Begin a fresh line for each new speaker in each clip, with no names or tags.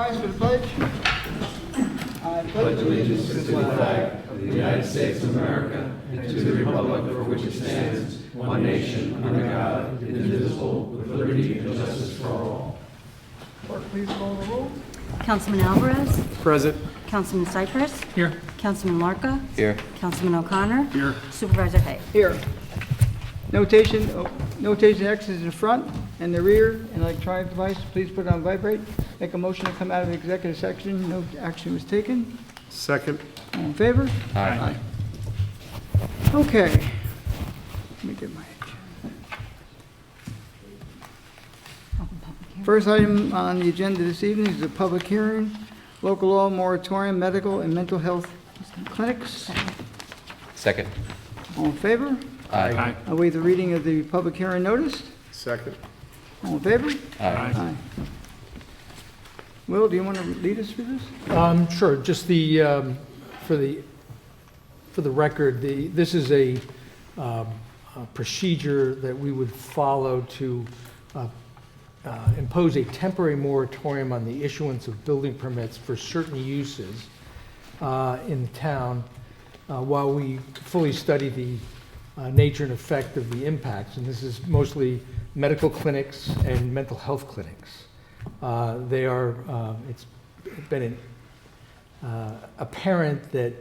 rise for the pledge. I
pledge allegiance to the flag of the United States of America and to the republic for which it stands, one nation, under God, indivisible, with liberty and justice for all.
Clerk, please call the roll.
Councilman Alvarez.
Present.
Councilman Cypress.
Here.
Councilman Larka.
Here.
Councilman O'Connor.
Here.
Supervisor Hay.
Here. Notation X is in front and the rear, and electronic device, please put it on vibrate. Make a motion to come out of the executive section. No action was taken.
Second.
All in favor?
Aye.
Okay. Let me get my agenda. First item on the agenda this evening is a public hearing, local law moratorium, medical and mental health clinics.
Second.
All in favor?
Aye.
I'll waive the reading of the public hearing notice.
Second.
All in favor?
Aye.
Will, do you want to lead us through this?
Sure. Just for the record, this is a procedure that we would follow to impose a temporary moratorium on the issuance of building permits for certain uses in the town while we fully study the nature and effect of the impacts. And this is mostly medical clinics and mental health clinics. It's been apparent that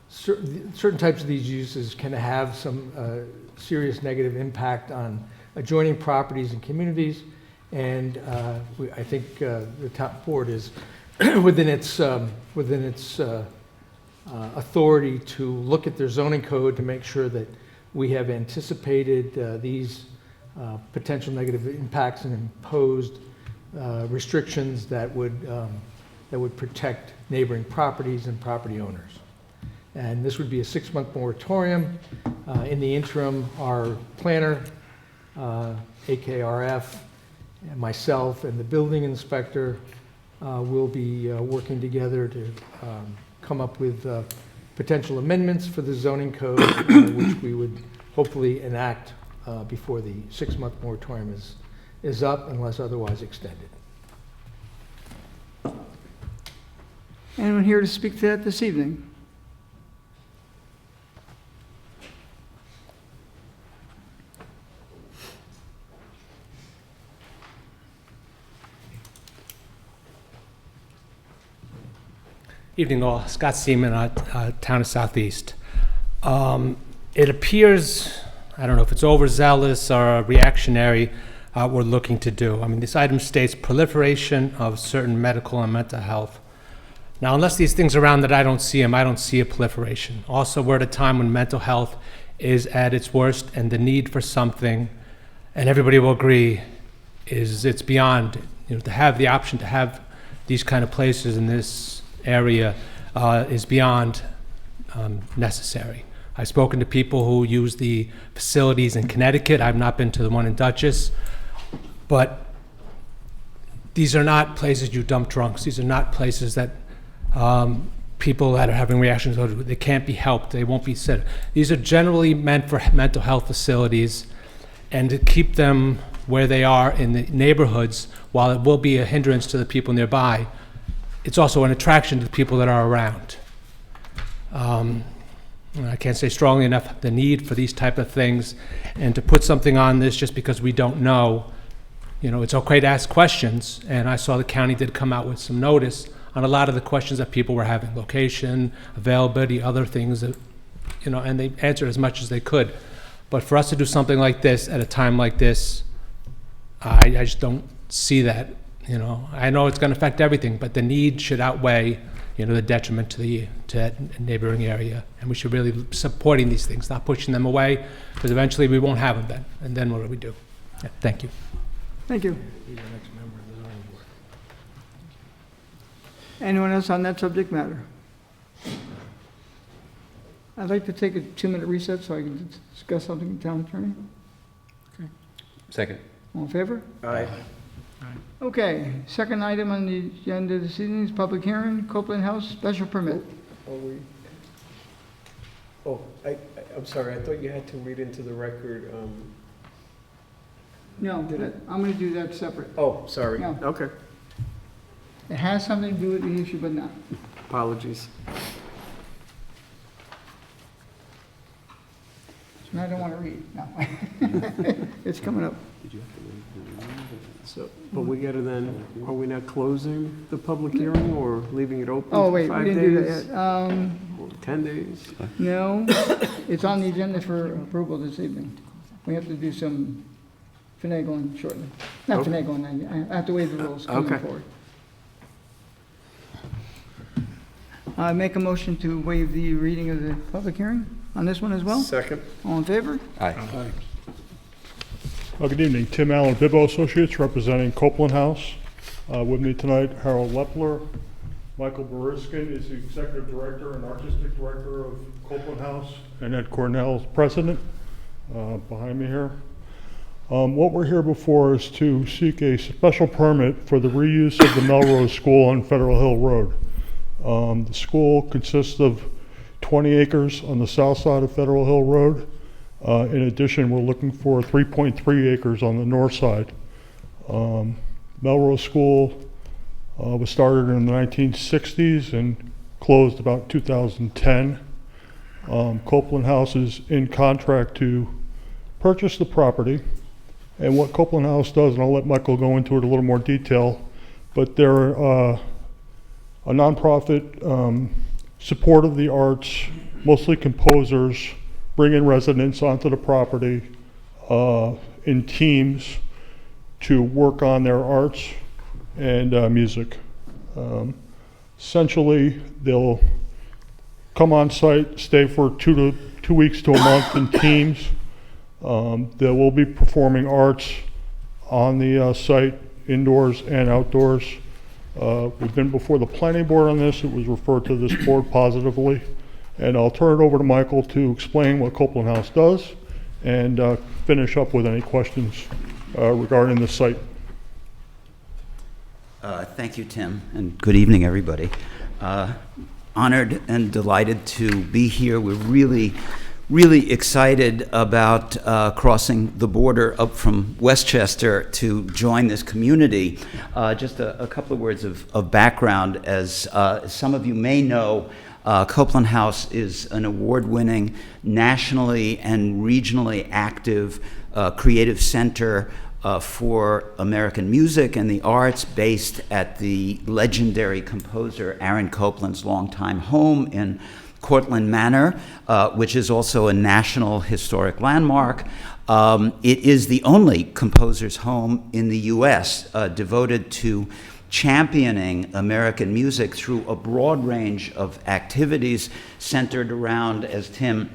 certain types of these uses can have some serious negative impact on adjoining properties and communities. And I think the town board is within its authority to look at their zoning code to make sure that we have anticipated these potential negative impacts and imposed restrictions that would protect neighboring properties and property owners. And this would be a 6-month moratorium. In the interim, our planner, AKRF, and myself and the building inspector will be working together to come up with potential amendments for the zoning code, which we would hopefully enact before the 6-month moratorium is up, unless otherwise extended.
Anyone here to speak to that this evening?
Evening all, Scott Seaman, Town of Southeast. It appears, I don't know if it's overzealous or reactionary, we're looking to do. I mean, this item states proliferation of certain medical and mental health. Now, unless these things are around that I don't see them, I don't see a proliferation. Also, we're at a time when mental health is at its worst, and the need for something, and everybody will agree, is it's beyond, to have the option to have these kind of places in this area is beyond necessary. I've spoken to people who use the facilities in Connecticut. I've not been to the one in Dutchess, but these are not places you dump drunks. These are not places that people that are having reactions, they can't be helped, they won't be said. These are generally meant for mental health facilities, and to keep them where they are in the neighborhoods, while it will be a hindrance to the people nearby, it's also an attraction to the people that are around. I can't say strongly enough the need for these type of things, and to put something on this just because we don't know. It's okay to ask questions, and I saw the county did come out with some notice on a lot of the questions that people were having, location, availability, other things, that, and they answered as much as they could. But for us to do something like this at a time like this, I just don't see that. I know it's going to affect everything, but the need should outweigh, the detriment to that neighboring area. And we should really be supporting these things, not pushing them away, because eventually we won't have them then. And then what do we do? Yeah, thank you.
Thank you. Anyone else on that subject matter? I'd like to take a 2-minute recess so I can discuss something with the town attorney.
Second.
All in favor?
Aye.
Okay, second item on the agenda this evening is public hearing, Copeland House special permit.
I'm sorry, I thought you had to read into the record.
No, I'm going to do that separate.
Oh, sorry.
No.
Okay.
It has something to do with the issue, but not.
Apologies.
And I don't want to read it, no. It's coming up.
So, but we gotta then, are we not closing the public hearing or leaving it open
Oh,
for
wait, we
5
didn't do that
days?
yet.
Or 10 days?
No, it's on the agenda for approval this evening. We have to do some finagling shortly. Not
Okay.
finagling, I have to waive the rules coming
Okay.
forward. I make a motion to waive the reading of the public hearing on this one as well.
Second?
All in favor?
Good evening, Tim Allen, Bibbo Associates, representing Copeland House. With me tonight, Harold Lepler. Michael Bariskin is the Executive Director and Artistic Director of Copeland House, and Ed Cornell is President, behind me here. What we're here before is to seek a special permit for the reuse of the Melrose School on Federal Hill Road. The school consists of 20 acres on the south side of Federal Hill Road. In addition, we're looking for 3.3 acres on the north side. Melrose School was started in the 1960s and closed about 2010. Copeland House is in contract to purchase the property. And what Copeland House does, and I'll let Michael go into it a little more detail, but they're a nonprofit support of the arts, mostly composers, bring in residents onto the property in teams to work on their arts and music. Essentially, they'll come on site, stay for 2 weeks to a month in teams. They will be performing arts on the site, indoors and outdoors. We've been before the planning board on this. It was referred to this board positively. And I'll turn it over to Michael to explain what Copeland House does and finish up with any questions regarding the site.
Thank you, Tim, and good evening, everybody. Honored and delighted to be here. We're really excited about crossing the border up from Westchester to join this community. Just a couple of words of background. As some of you may know, Copeland House is an award-winning, nationally and regionally active creative center for American music and the arts, based at the legendary composer Aaron Copland's longtime home in Cortlandt Manor, which is also a National Historic Landmark. It is the only composer's home in the U.S. Devoted to championing American music through a broad range of activities centered around, as Tim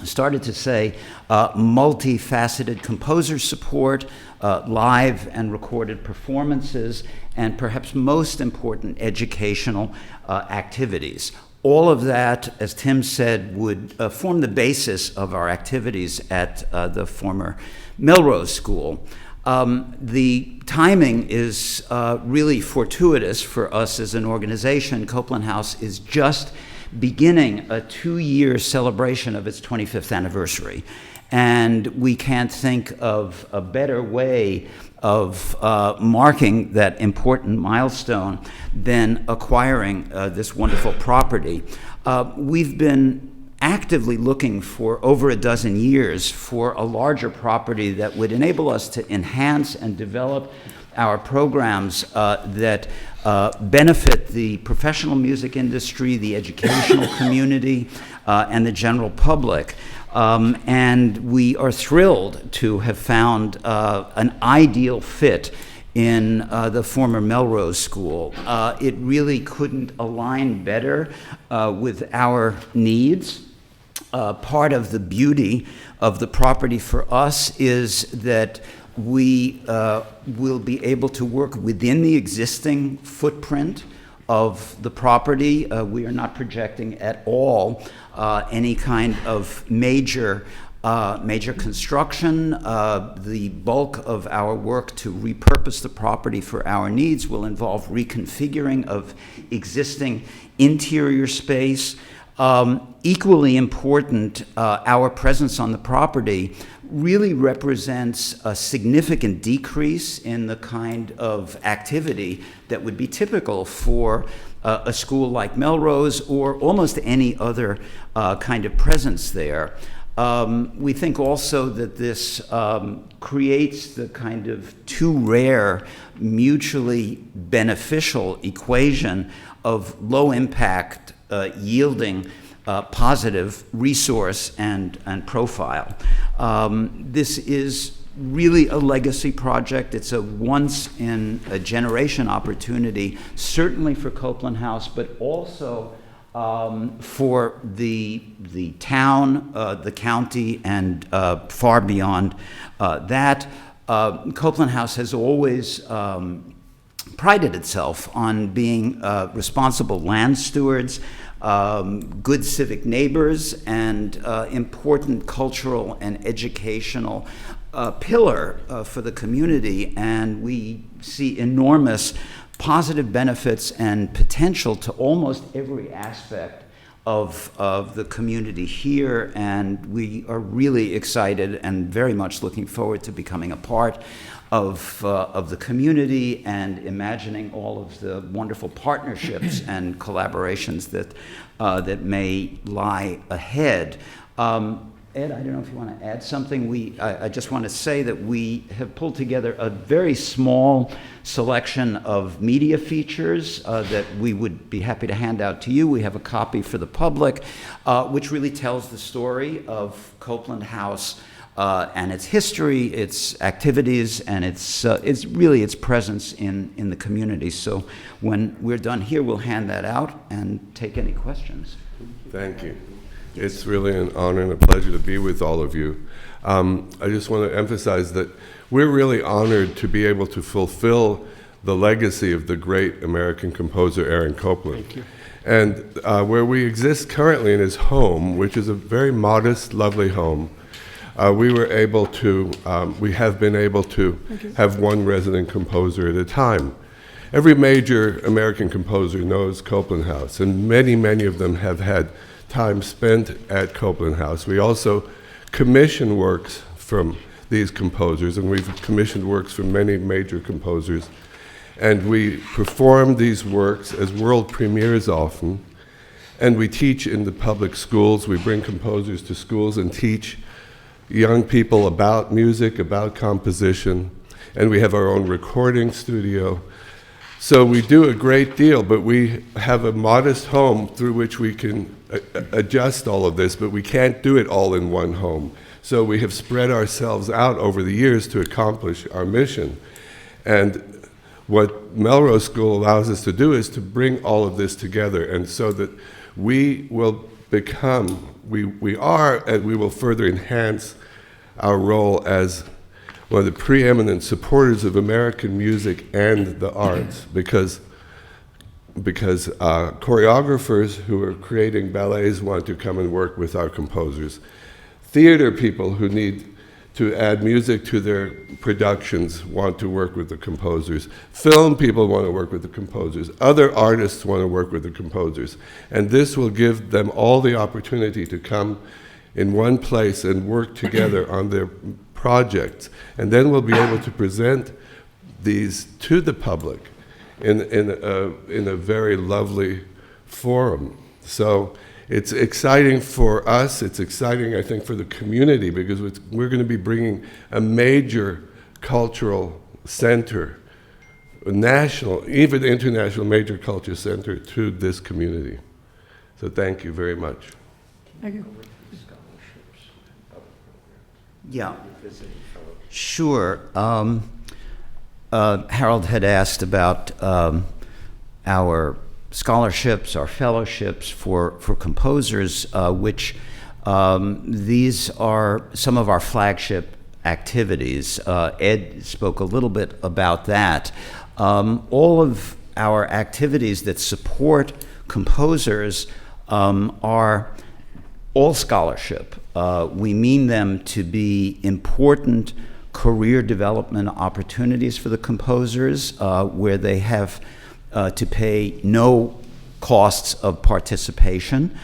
started to say, multifaceted composer support, live and recorded performances, and perhaps most important, educational activities. All of that, as Tim said, would form the basis of our activities at the former Melrose School. The timing is really fortuitous for us as an organization. Copeland House is just beginning a 2-year celebration of its 25th anniversary. And we can't think of a better way of marking that important milestone than acquiring this wonderful property. We've been actively looking for over a dozen years for a larger property that would enable us to enhance and develop our programs that benefit the professional music industry, the educational community, and the general public. And we are thrilled to have found an ideal fit in the former Melrose School. It really couldn't align better with our needs. Part of the beauty of the property for us is that we will be able to work within the existing footprint of the property. We are not projecting at all any kind of major construction. The bulk of our work to repurpose the property for our needs will involve reconfiguring of existing interior space, Equally important, our presence on the property really represents a significant decrease in the kind of activity that would be typical for a school like Melrose or almost any other kind of presence there. We think also that this creates the kind of too rare, mutually beneficial equation of low impact yielding positive resource and profile. This is really a legacy project. It's a once-in-a-generation opportunity, certainly for Copeland House, but also for the town, the county, and far beyond that. Copeland House has always prided itself on being responsible land stewards, good civic neighbors, and important cultural and educational pillar for the community. And we see enormous positive benefits and potential to almost every aspect of the community here, and we are really excited and very much looking forward to becoming a part of the community and imagining all of the wonderful partnerships and collaborations that may lie ahead. Ed, I don't know if you want to add something. I just want to say that we have pulled together a very small selection of media features that we would be happy to hand out to you. We have a copy for the public, which really tells the story of Copeland House and its history, its activities, and its really its presence in the community. So when we're done here, we'll hand that out and take any questions.
Thank you. It's really an honor and a pleasure to be with all of you. I just want to emphasize that we're really honored to be able to fulfill the legacy of the great American composer Aaron Copland.
Thank you.
And where we exist currently in his home, which is a very modest, lovely home, we have been able to have one resident composer at a time. Every major American composer knows Copeland House, and many, many of them have had time spent at Copeland House. We also commission works from these composers, and we've commissioned works from many major composers. And we perform these works as world premieres often, and we teach in the public schools. We bring composers to schools and teach young people about music, about composition, and we have our own recording studio. So we do a great deal, but we have a modest home through which we can adjust all of this, but we can't do it all in one home. So we have spread ourselves out over the years to accomplish our mission. And what Melrose School allows us to do is to bring all of this together, and so that we will become, we are, and we will further enhance our role as one of the preeminent supporters of American music and the arts, because choreographers who are creating ballets want to come and work with our composers. Theater people who need to add music to their productions want to work with the composers. Film people want to work with the composers. Other artists want to work with the composers. And this will give them all the opportunity to come in one place and work together on their projects. And then we'll be able to present these to the public in a very lovely forum. So it's exciting for us. It's exciting, I think, for the community, because we're going to be bringing a major cultural center, a national, even international major culture center to this community. So thank you very much.
Thank you.
Yeah, sure. Harold had asked about our scholarships, our fellowships for composers, which these are some of our flagship activities. Ed spoke a little bit about that. All of our activities that support composers are all scholarship. We mean them to be important career development opportunities for the composers, where they have to pay no costs of participation.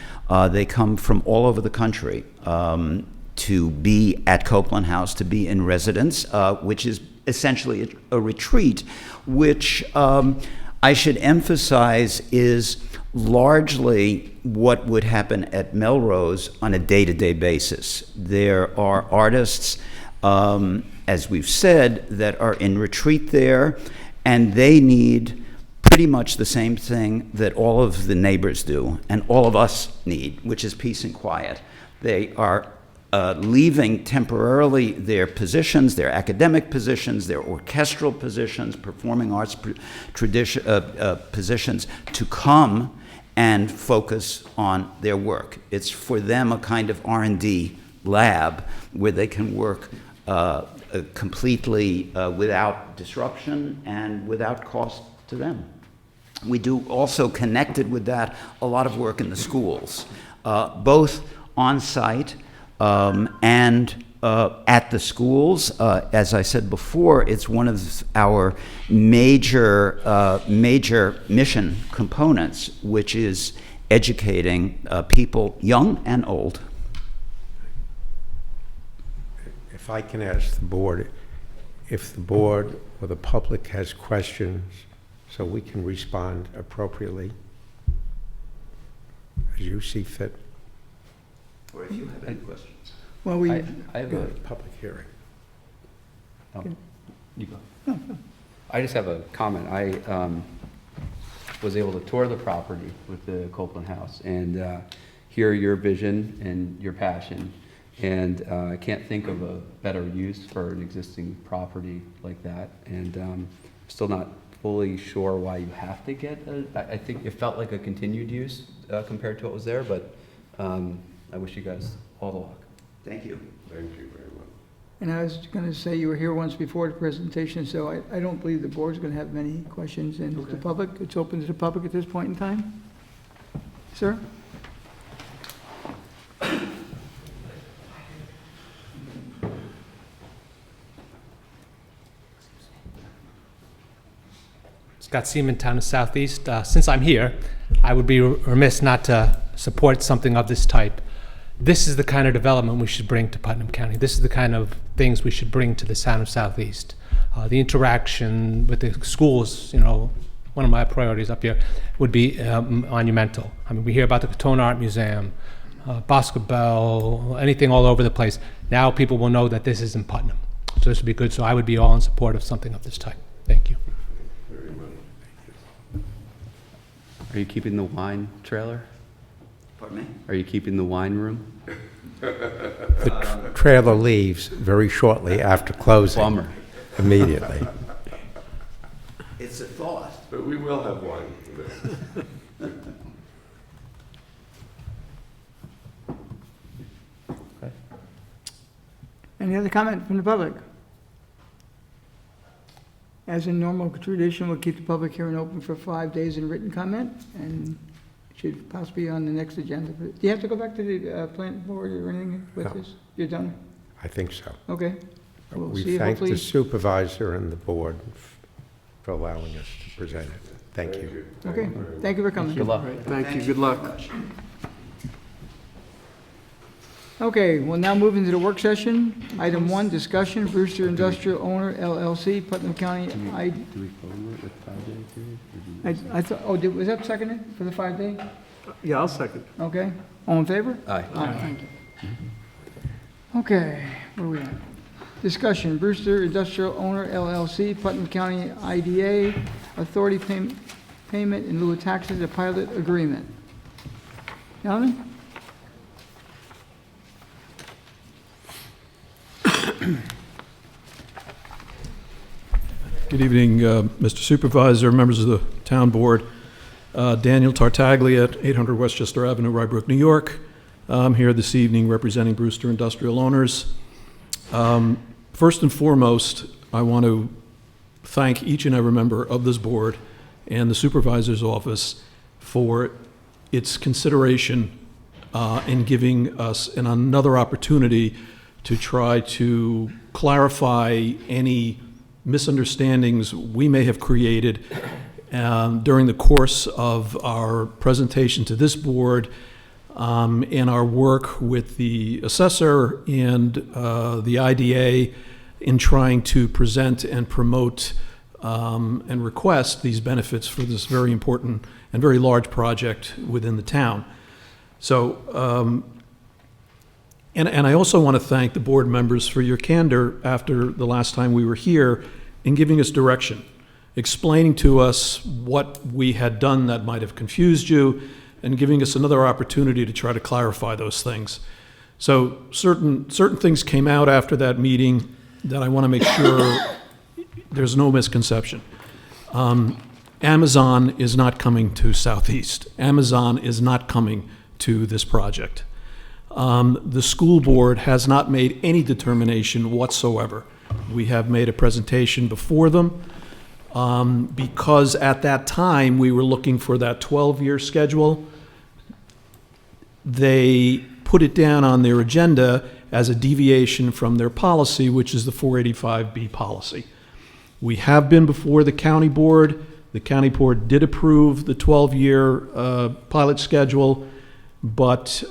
They come from all over the country to be at Copeland House, to be in residence, which is essentially a retreat, which I should emphasize is largely what would happen at Melrose on a day-to-day basis. There are artists, as we've said, that are in retreat there, and they need pretty much the same thing that all of the neighbors do and all of us need, which is peace and quiet. They are leaving temporarily their positions, their academic positions, their orchestral positions, performing arts positions, to come and focus on their work. It's for them a kind of R&D lab where they can work completely without disruption and without cost to them. We do also, connected with that, a lot of work in the schools, both on-site and at the schools. As I said before, it's one of our major mission components, which is educating people, young and old.
If I can ask the board, if the board or the public has questions, so we can respond appropriately as you see fit.
Or if you have any questions.
Well, we,
I have a public hearing.
You go. I just have a comment. I was able to tour the property with the Copeland House and hear your vision and your passion. And I can't think of a better use for an existing property like that. And still not fully sure why you have to get I think it felt like a continued use compared to what was there, but I wish you guys all the luck.
Thank you.
Thank you very much.
and I was going to say you were here once before the presentation, so I don't believe the board's going to have many questions. And the public, it's open to the public at this point in time? Sir?
Scott Seaman, Town of Southeast. Since I'm here, I would be remiss not to support something of this type. This is the kind of development we should bring to Putnam County. This is the kind of things we should bring to the Town of Southeast. The interaction with the schools, you know, one of my priorities up here would be monumental. I mean, we hear about the Katona Art Museum, Bosco Bell, anything all over the place. Now people will know that this is in Putnam. So this would be good. So I would be all in support of something of this type. Thank you.
Are you keeping the wine trailer?
Pardon me?
Are you keeping the wine room?
The trailer leaves very shortly after closing.
Bummer.
Immediately.
It's a thought.
But we will have wine.
Any other comment from the public? As in normal tradition, we'll keep the public hearing open for 5 days in written comment, and it should possibly be on the next agenda. Do you have to go back to the plant board or anything with
No.
this? You're done?
I think so.
Okay. We'll
We
see,
thank the
hopefully.
supervisor and the board for allowing us to present it. Thank you.
Okay, thank you for coming.
Good luck.
Thank you, good luck.
Okay, we'll now move into the work session. Item 1, discussion, Brewster Industrial Owner LLC, Putnam County.
Do we follow it with 5 day period?
I thought, was that seconded for the 5-day?
Yeah, I'll second.
Okay, all in favor?
Aye.
Thank you. Okay, where are we at? Discussion, Brewster Industrial Owner LLC, Putnam County IDA, authority payment in lieu of taxes, a pilot agreement. Gentlemen?
Good evening, Mr. Supervisor, members of the Town Board. Daniel Tartaglia at 800 Westchester Avenue, Rybrook, New York. I'm here this evening representing Brewster Industrial Owners. First and foremost, I want to thank each and every member of this board and the Supervisor's Office for its consideration in giving us another opportunity to try to clarify any misunderstandings we may have created during the course of our presentation to this board, in our work with the assessor and the IDA in trying to present and promote and request these benefits for this very important and very large project within the town. So, and I also want to thank the board members for your candor after the last time we were here in giving us direction, explaining to us what we had done that might have confused you, and giving us another opportunity to try to clarify those things. So certain things came out after that meeting that I want to make sure there's no misconception. Amazon is not coming to Southeast. Amazon is not coming to this project. The school board has not made any determination whatsoever. We have made a presentation before them because at that time we were looking for that 12-year schedule. They put it down on their agenda as a deviation from their policy, which is the 485B policy. We have been before the county board. The county board did approve the 12-year pilot schedule, but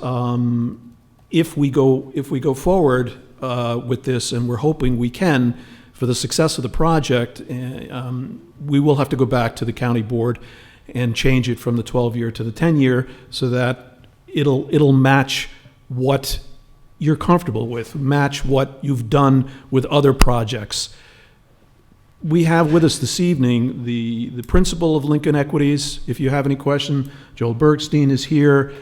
if we go forward with this, and we're hoping we can, for the success of the project, we will have to go back to the county board and change it from the 12-year to the 10-year so that it'll match what you're comfortable with, match what you've done with other projects. We have with us this evening the principal of Lincoln Equities. If you have any question, Joel Bergstein is here.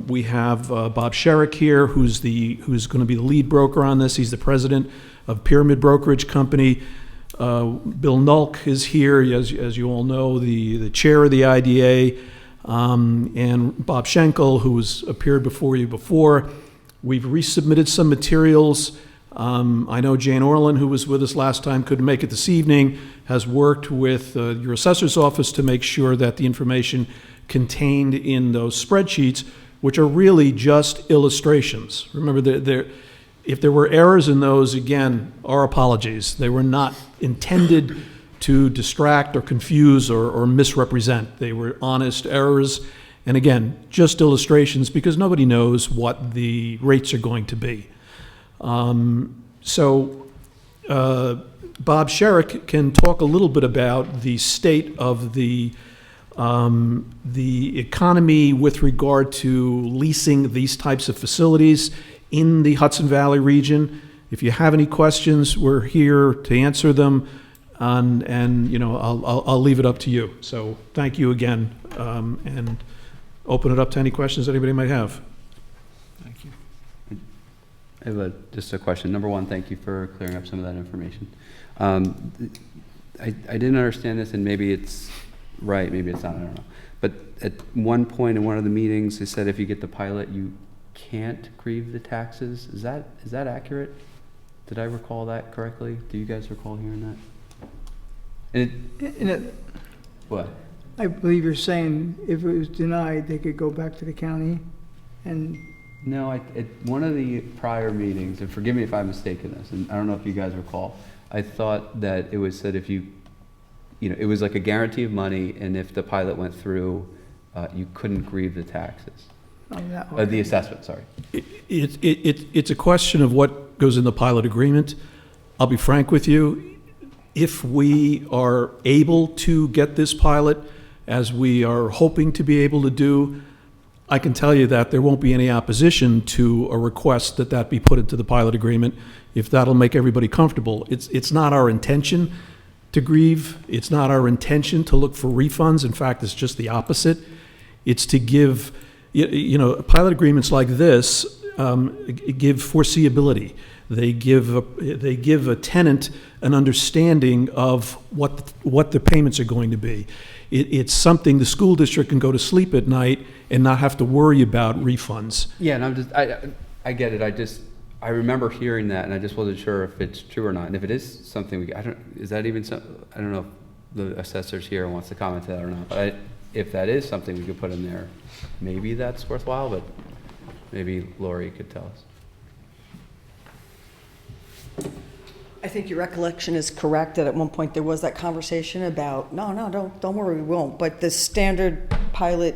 We have Bob Sherrick here, who's going to be the lead broker on this. He's the president of Pyramid Brokerage Company. Bill Nulk is here, as you all know, the chair of the IDA. And Bob Schenkel, who's appeared before you before. We've resubmitted some materials. I know Jane Orland, who was with us last time, couldn't make it this evening, has worked with your assessor's office to make sure that the information contained in those spreadsheets, which are really just illustrations. Remember, if there were errors in those, again, our apologies. They were not intended to distract or confuse or misrepresent. They were honest errors. And again, just illustrations because nobody knows what the rates are going to be. So Bob Sherrick can talk a little bit about the state of the economy with regard to leasing these types of facilities in the Hudson Valley region. If you have any questions, we're here to answer them. And you know, I'll leave it up to you. So thank you again, and open it up to any questions anybody might have. Thank you.
I have just a question. Number one, thank you for clearing up some of that information. I didn't understand this, and maybe it's right, maybe it's not, I don't know. But at one point in one of the meetings, they said if you get the pilot, you can't grieve the taxes. Is that accurate? Did I recall that correctly? Do you guys recall hearing that? What?
I believe you're saying if it was denied, they could go back to the county and...
No, at one of the prior meetings, and forgive me if I'm mistaken this, and I don't know if you guys recall, I thought that it was said if you know, it was like a guarantee of money, and if the pilot went through, you couldn't grieve the taxes. The assessment, sorry.
It's a question of what goes in the pilot agreement. I'll be frank with you. If we are able to get this pilot, as we are hoping to be able to do, I can tell you that there won't be any opposition to a request that be put into the pilot agreement, if that'll make everybody comfortable. It's not our intention to grieve. It's not our intention to look for refunds. In fact, it's just the opposite. It's to give, you know, pilot agreements like this give foreseeability. They give a tenant an understanding of what the payments are going to be. It's something the school district can go to sleep at night and not have to worry about refunds.
Yeah, and I get it. I remember hearing that, and I just wasn't sure if it's true or not. And if it is something I don't know if the assessor's here and wants to comment to that or not. But if that is something we could put in there, maybe that's worthwhile. But maybe Lori could tell us.
think your recollection is correct, that at one point there was that conversation about, no, don't worry, we won't. But the standard pilot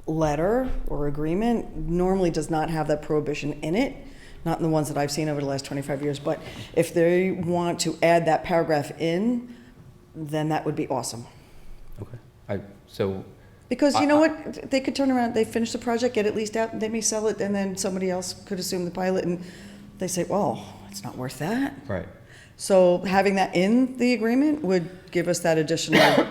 letter or agreement normally does not have that prohibition in it, not in the ones that I've seen over the last 25 years. But if they want to add that paragraph in, then that would be awesome.
Okay.
Because you know what, they could turn around, they finish the project, get it leased out, they may sell it, and then somebody else could assume the pilot, and they say, well, it's not worth that.
Right.
So having that in the agreement would give us that additional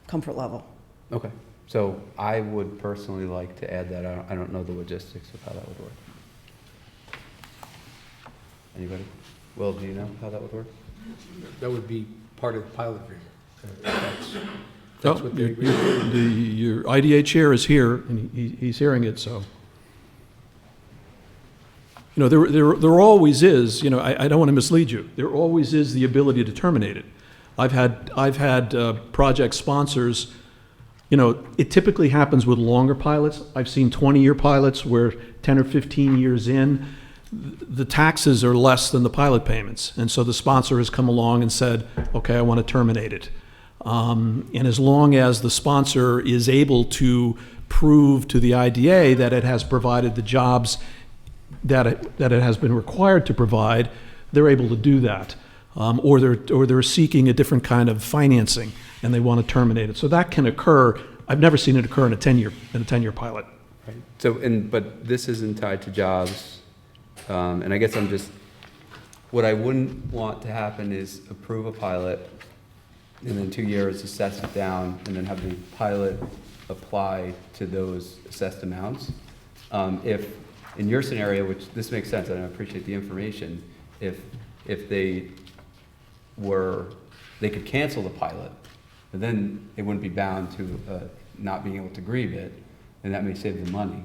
comfort level.
Okay. So I would personally like to add that. I don't know the logistics of how that would work. Anybody? Will, do you know how that would work?
That would be part of the pilot agreement.
No,
That's what they agreed to.
your IDA chair is here, and he's hearing it, so. You know, there always is, you know, I don't want to mislead you, there always is the ability to terminate it. I've had project sponsors, you know, it typically happens with longer pilots. I've seen 20-year pilots where 10 or 15 years in, the taxes are less than the pilot payments. And so the sponsor has come along and said, okay, I want to terminate it. And as long as the sponsor is able to prove to the IDA that it has provided the jobs that it has been required to provide, they're able to do that. Or they're seeking a different kind of financing and they want to terminate it. So that can occur. I've never seen it occur in a 10-year pilot.
Right. So, but this isn't tied to jobs, and I guess what I wouldn't want to happen is approve a pilot, and then 2 years assess it down, and then have the pilot apply to those assessed amounts. If in your scenario, which this makes sense, and I appreciate the information, if they could cancel the pilot, but then they wouldn't be bound to not being able to grieve it, and that may save them money,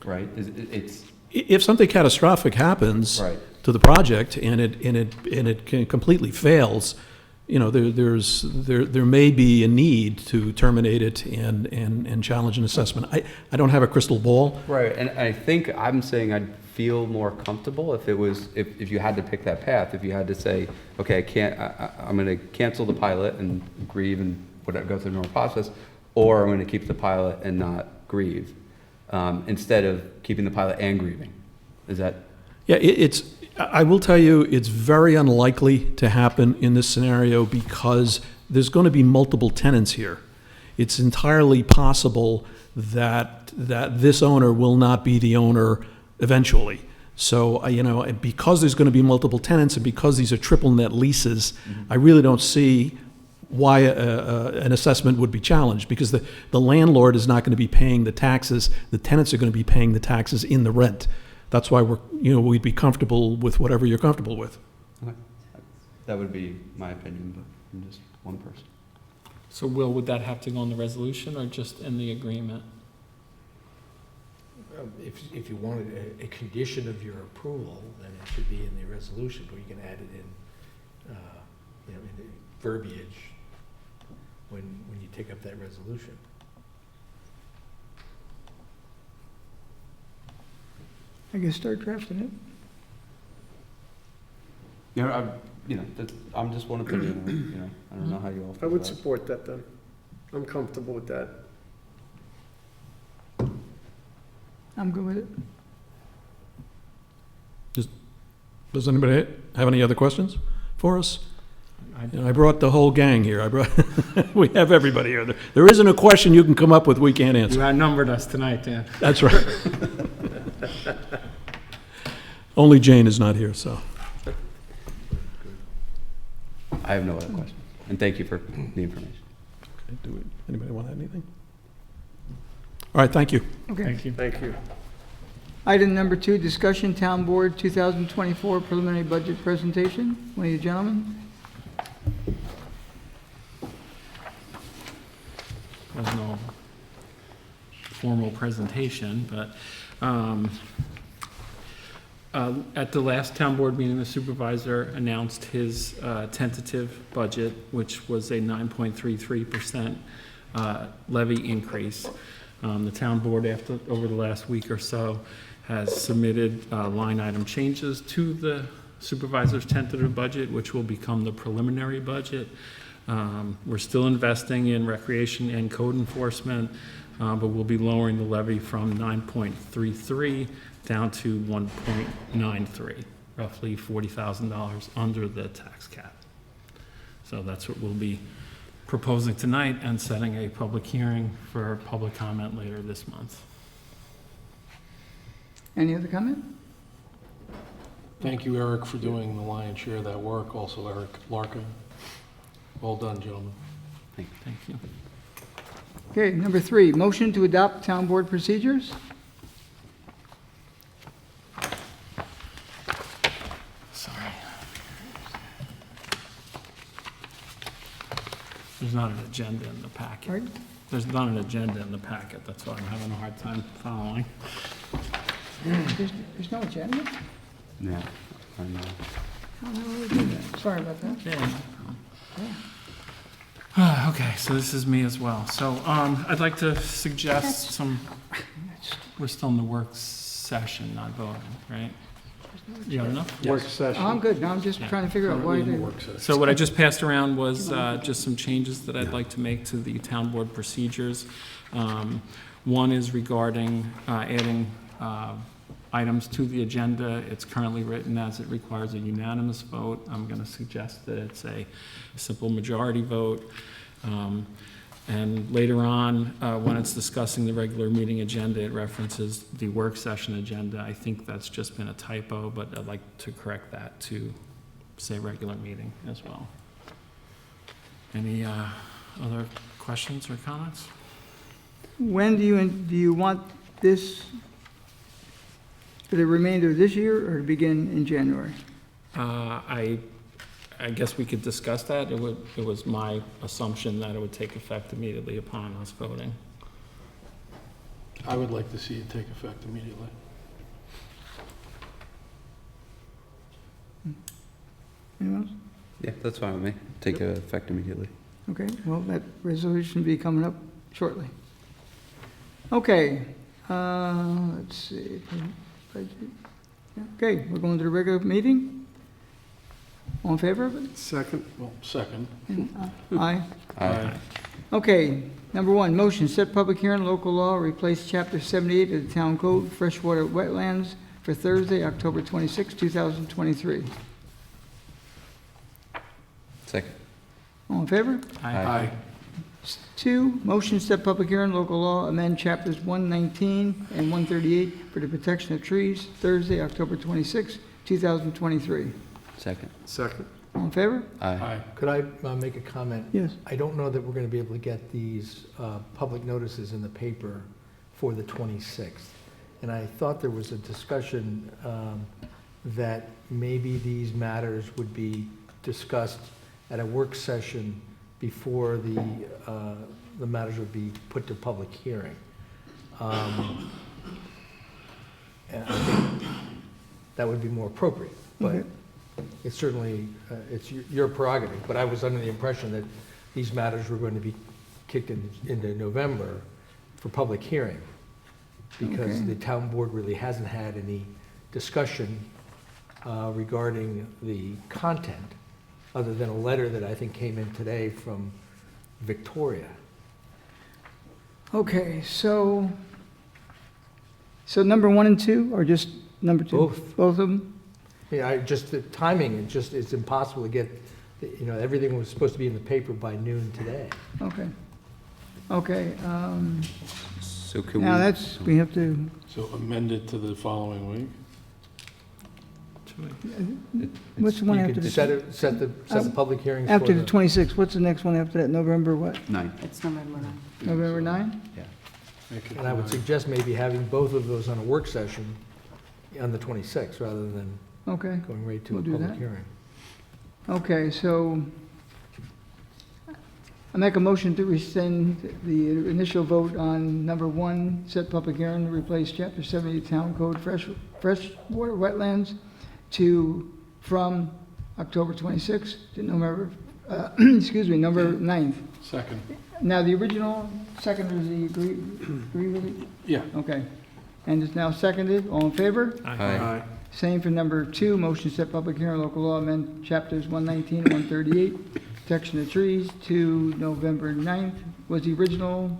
right?
If something catastrophic happens
Right.
to the project and it completely fails, you know, there may be a need to terminate it and challenge an assessment. I don't have a crystal ball.
Right, and I think I'm saying I'd feel more comfortable if you had to pick that path, if you had to say, okay, I'm going to cancel the pilot and grieve and go through the normal process, or I'm going to keep the pilot and not grieve, instead of keeping the pilot and grieving. Is that?
Yeah, I will tell you, it's very unlikely to happen in this scenario because there's going to be multiple tenants here. It's entirely possible that this owner will not be the owner eventually. So, you know, because there's going to be multiple tenants and because these are triple net leases, I really don't see why an assessment would be challenged, because the landlord is not going to be paying the taxes. The tenants are going to be paying the taxes in the rent. That's why we'd be comfortable with whatever you're comfortable with.
Okay. That would be my opinion, but I'm just one person.
So Will, would that have to go in the resolution or just in the agreement?
If you wanted a condition of your approval, then it should be in the resolution, or you can add it in, in the verbiage when you take up that resolution.
I guess start drafting it.
Yeah, I'm just one opinion. I don't know how you all feel.
I would
about it.
support that then. I'm comfortable with that.
I'm good with it.
Does anybody have any other questions for us? I brought the whole gang here. We have everybody here. There isn't a question you can come up with we can't answer.
You outnumbered us tonight, Dan.
That's right. Only Jane is not here, so.
I have no other questions, and thank you for the information.
Okay, anybody want to add anything? All right, thank you.
Okay.
Thank you.
Thank you.
Item number 2, discussion town board 2024 preliminary budget presentation. One of you gentlemen.
There's no formal presentation, but at the last town board meeting, the supervisor announced his tentative budget, which was a 9.33% levy increase. The town board, over the last week or so, has submitted line item changes to the supervisor's tentative budget, which will become the preliminary budget. We're still investing in recreation and code enforcement, but we'll be lowering the levy from 9.33 down to 1.93, roughly $40,000 under the tax cap. So that's what we'll be proposing tonight and setting a public hearing for public comment later this month.
Any other comment?
Thank you, Eric, for doing the lion's share of that work. Also, Eric Larkin. Well done, gentlemen.
Thank you.
Okay, number 3, motion to adopt town board procedures.
Sorry. There's not an agenda in the packet.
Pardon?
There's not an agenda in the packet, that's why I'm having a hard time following.
There's no agenda?
Yeah, I know.
How the hell did we do that? Sorry about that.
Yeah. Okay, so this is me as well. So I'd like to suggest some, we're still in the work session, not voting, right? You have enough?
Work session.
I'm good, now I'm just trying to figure out why they...
So what I just passed around was just some changes that I'd like to make to the town board procedures. One is regarding adding items to the agenda. It's currently written as it requires a unanimous vote. I'm going to suggest that it's a simple majority vote. And later on, when it's discussing the regular meeting agenda, it references the work session agenda. I think that's just been a typo, but I'd like to correct that to say regular meeting as well. Any other questions or comments?
When do you want this for the remainder of this year or to begin in January?
I guess we could discuss that. It was my assumption that it would take effect immediately upon us voting.
I would like to see it take effect immediately.
Anyone else?
Yeah, that's fine with me. Take effect immediately.
Okay, well, that resolution will be coming up shortly. Okay, let's see. Okay, we're going to the regular meeting. All in favor of it?
Second.
Well, second.
Aye.
Aye.
Okay, number 1, motion, set public hearing, local law, replace chapter 78 of the town code, freshwater wetlands, for Thursday, October 26, 2023.
Second.
All in favor?
Aye.
2, motion, set public hearing, local law, amend chapters 119 and 138 for the protection of trees, Thursday, October 26, 2023.
Second.
Second.
All in favor?
Aye.
Could I make a comment?
Yes.
I don't know that we're going to be able to get these public notices in the paper for the 26th. And I thought there was a discussion that maybe these matters would be discussed at a work session before the matters would be put to public hearing. And I think that would be more appropriate, but
Okay.
it's certainly, it's your prerogative. But I was under the impression that these matters were going to be kicked into November for public hearing, because
Okay.
the town board really hasn't had any discussion regarding the content, other than a letter that I think came in today from Victoria.
Okay, so number 1 and 2, or just number 2?
Both.
Both of them?
Yeah, just the timing, it's impossible to get, everything was supposed to be in the paper by noon today.
Okay. Okay,
So can
now
we?
we have to,
So amend it to the following week?
what's the one
you
after
could
the,
Set the public hearings for
after the 26th? What's the next one after that? November what?
9.
It's November 9th.
November 9?
Yeah.
And I would suggest maybe having both of those on a work session on the 26th, rather than
Okay,
going right to a
We'll do
public
that.
hearing.
okay, so I make a motion to rescind the initial vote on number 1, set public hearing to replace chapter 70 town code freshwater wetlands from October 26th to November, November 9th.
Second.
Now, the original seconders, do you agree with it?
Yeah.
Okay. And it's now seconded, all in favor?
Aye.
Same for number 2, motion to set public hearing, local law amend chapters 119 and 138, protection of trees, to November 9th. Was the original?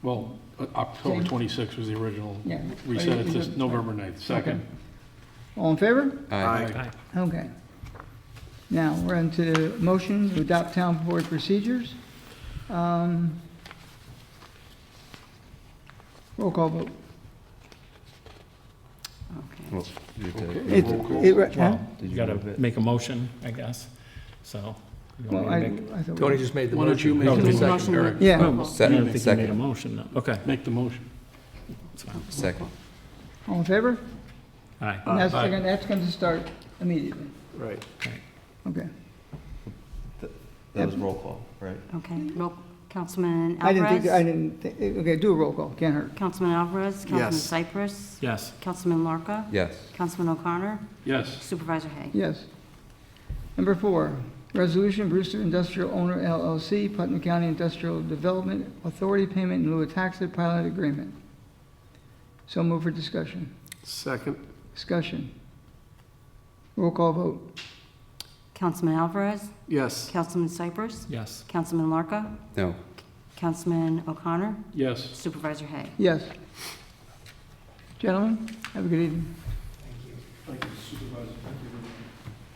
Well, October
Same.
26th was the original.
Yeah.
We said it to November 9th, second.
All in favor?
Aye.
Okay. Now, we're on to the motion to adopt town board procedures. Roll call vote.
Well, you have to-
It- huh?
Did
You
you
gotta
move it?
make a motion, I guess, so. you want
Well,
me to make-
I thought.
Tony just made the
Why don't you
motion.
make
No,
the
second,
motion?
Eric.
Yeah.
I don't think you made a
Second.
motion, no. Okay.
Make the motion.
That's fine.
Second.
All in favor?
Aye.
And that's going to start immediately.
Right.
Okay.
That was roll call, right?
Okay, Councilman
I
Alvarez?
didn't think, okay, do a roll call, can't hurt.
Councilman Alvarez? Councilman
Yes.
Cypress?
Yes.
Councilman Larka?
Yes.
Councilman O'Connor?
Yes.
Supervisor Hay?
Yes. Number 4, resolution Brewster Industrial Owner LLC, Putnam County Industrial Development Authority payment in lieu of taxes pilot agreement. So move for discussion.
Second.
Discussion. Roll call vote.
Councilman Alvarez?
Yes.
Councilman Cypress?
Yes.
Councilman Larka?
No.
Councilman O'Connor?
Yes.
Supervisor Hay?
Yes. Gentlemen, have a good evening.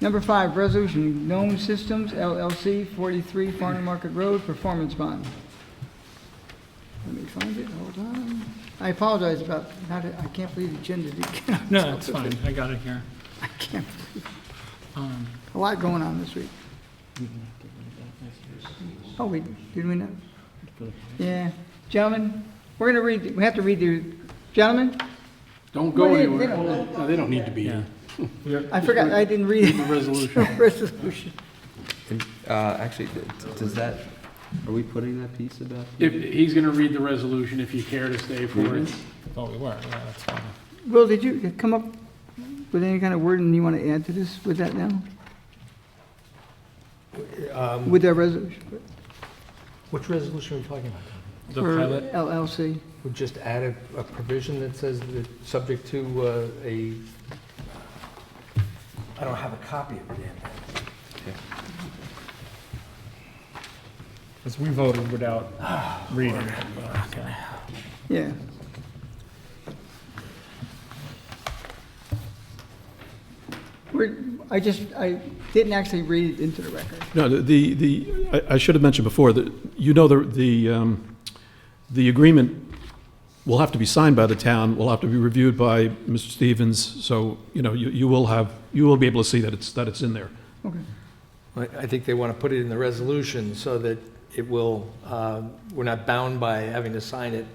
Number 5, resolution Gnome Systems LLC, 43 Farm Market Road, performance bond. Let me find it, hold on. I apologize about, I can't believe the agenda didn't get out.
No, it's fine, I got it here.
I can't believe,
Um,
a lot going on this week. Oh, wait, did we not? Yeah, gentlemen, we have to read the, gentlemen,
Don't go
Well, they
anywhere.
don't-
No, they don't need to be
Yeah.
here.
I forgot, I didn't read
The resolution.
resolution.
And, actually, does that, are we putting that piece about?
If, he's gonna read the resolution if you care to stay for it.
Thought we were, yeah, that's fine.
Will, did you come up with any kind of wording you want to add to this with that now? With that resolution?
Which resolution are we talking about?
The
For
pilot,
LLC.
We just add a provision that says that subject to I don't have a copy of it yet.
because we voted without reading it. Okay.
Yeah. I didn't actually read it into the record.
No, I should have mentioned before that, you know, the agreement will have to be signed by the town, will have to be reviewed by Mr. Stevens, so, you know, you will be able to see that it's in there.
Okay.
I think they want to put it in the resolution so that it will, we're not bound by having to sign it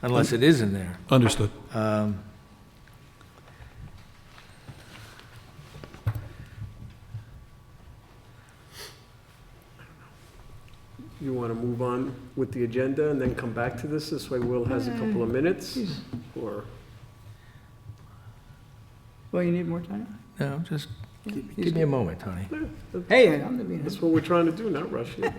unless it is in there.
Understood.
You want to move on with the agenda and then come back to this? This way Will has a couple of minutes? Or,
Well, you need more time?
No, just give me a moment, Tony.
Hey, I'm the
that's what we're trying to do, not rush you.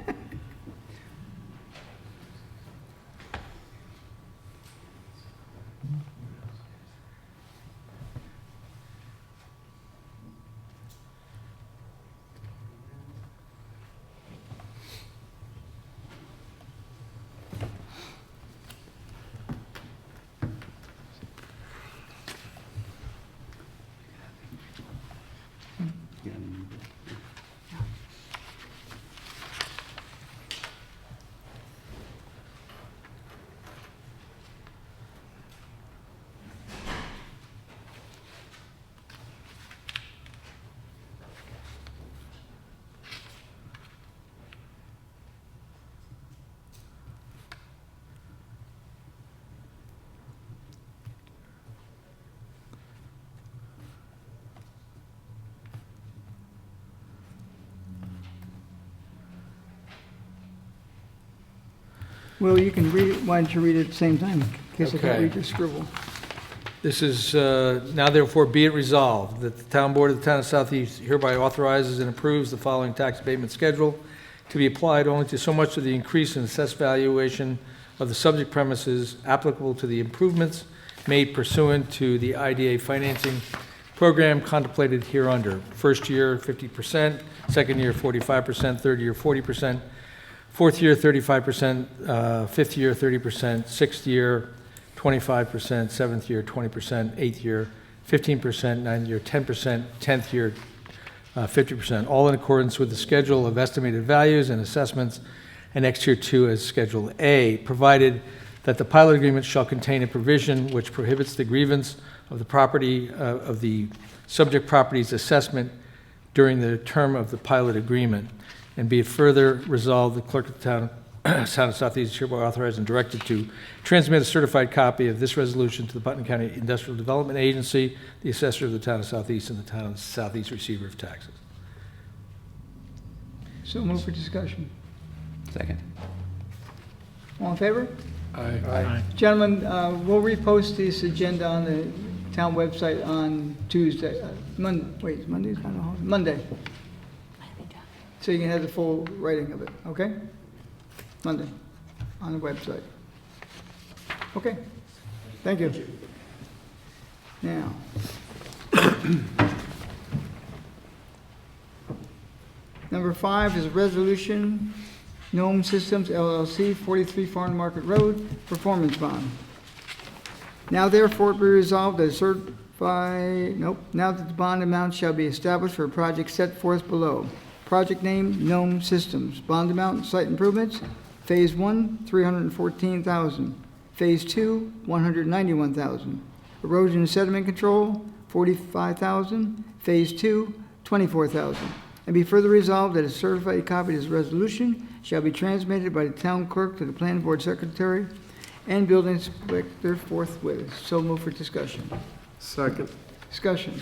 Well, you can read it, why don't you read it at the same time, in case I can't
Okay.
read your scribble.
This is, now therefore be it resolved that the town board of the town of Southeast hereby authorizes and approves the following tax abatement schedule to be applied only to so much of the increase in assessed valuation of the subject premises applicable to the improvements made pursuant to the IDA financing program contemplated hereunder. First year, 50%, second year, 45%, third year, 40%, fourth year, 35%, fifth year, 30%, sixth year, 25%, seventh year, 20%, eighth year, 15%, ninth year, 10%, 10th year, 50%, all in accordance with the schedule of estimated values and assessments annexed here to as Schedule A, provided that the pilot agreement shall contain a provision which prohibits the grievance of the property of the subject property's assessment during the term of the pilot agreement. And be it further resolved, the clerk of the town of Southeast is hereby authorized and directed to transmit a certified copy of this resolution to the Putnam County Industrial Development Agency, the assessor of the town of Southeast, and the town of Southeast receiver of taxes.
So move for discussion.
Second.
All in favor?
Aye.
Gentlemen, we'll repost this agenda on the town website on Tuesday, Monday's not a holiday, Monday. So you can have the full writing of it, okay? Monday, on the website. Okay, thank you. Now. Number 5 is a resolution, Gnome Systems LLC, 43 Farm Market Road, performance bond. Now therefore be resolved as now that the bond amount shall be established for a project set forth below. Project name, Gnome Systems. Bond amount, site improvements, Phase 1, $314,000. Phase 2, $191,000. Erosion and sediment control, $45,000. Phase 2, $24,000. And be further resolved that a certified copy of this resolution shall be transmitted by the town clerk to the planning board secretary and building inspector forthwith. So move for discussion.
Second.
Discussion.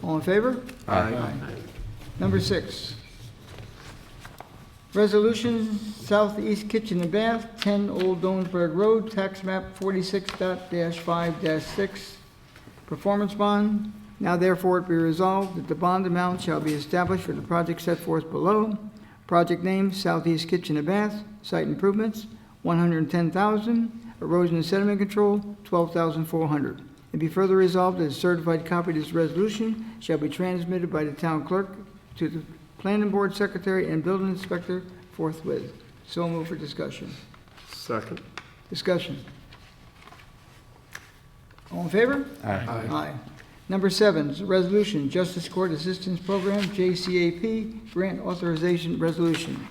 All in favor?
Aye.
Number 6. Resolution, Southeast Kitchen and Bath, 10 Old Donsburg Road, tax map 46.5-6, performance bond. Now therefore it be resolved that the bond amount shall be established for the project set forth below. Project name, Southeast Kitchen and Bath, site improvements, $110,000, erosion and sediment control, $12,400. And be further resolved that a certified copy of this resolution shall be transmitted by the town clerk to the planning board secretary and building inspector forthwith. So move for discussion.
Second.
Discussion. All in favor? Aye. Number 7 is a resolution, Justice Court Assistance Program, JCAP, grant authorization resolution.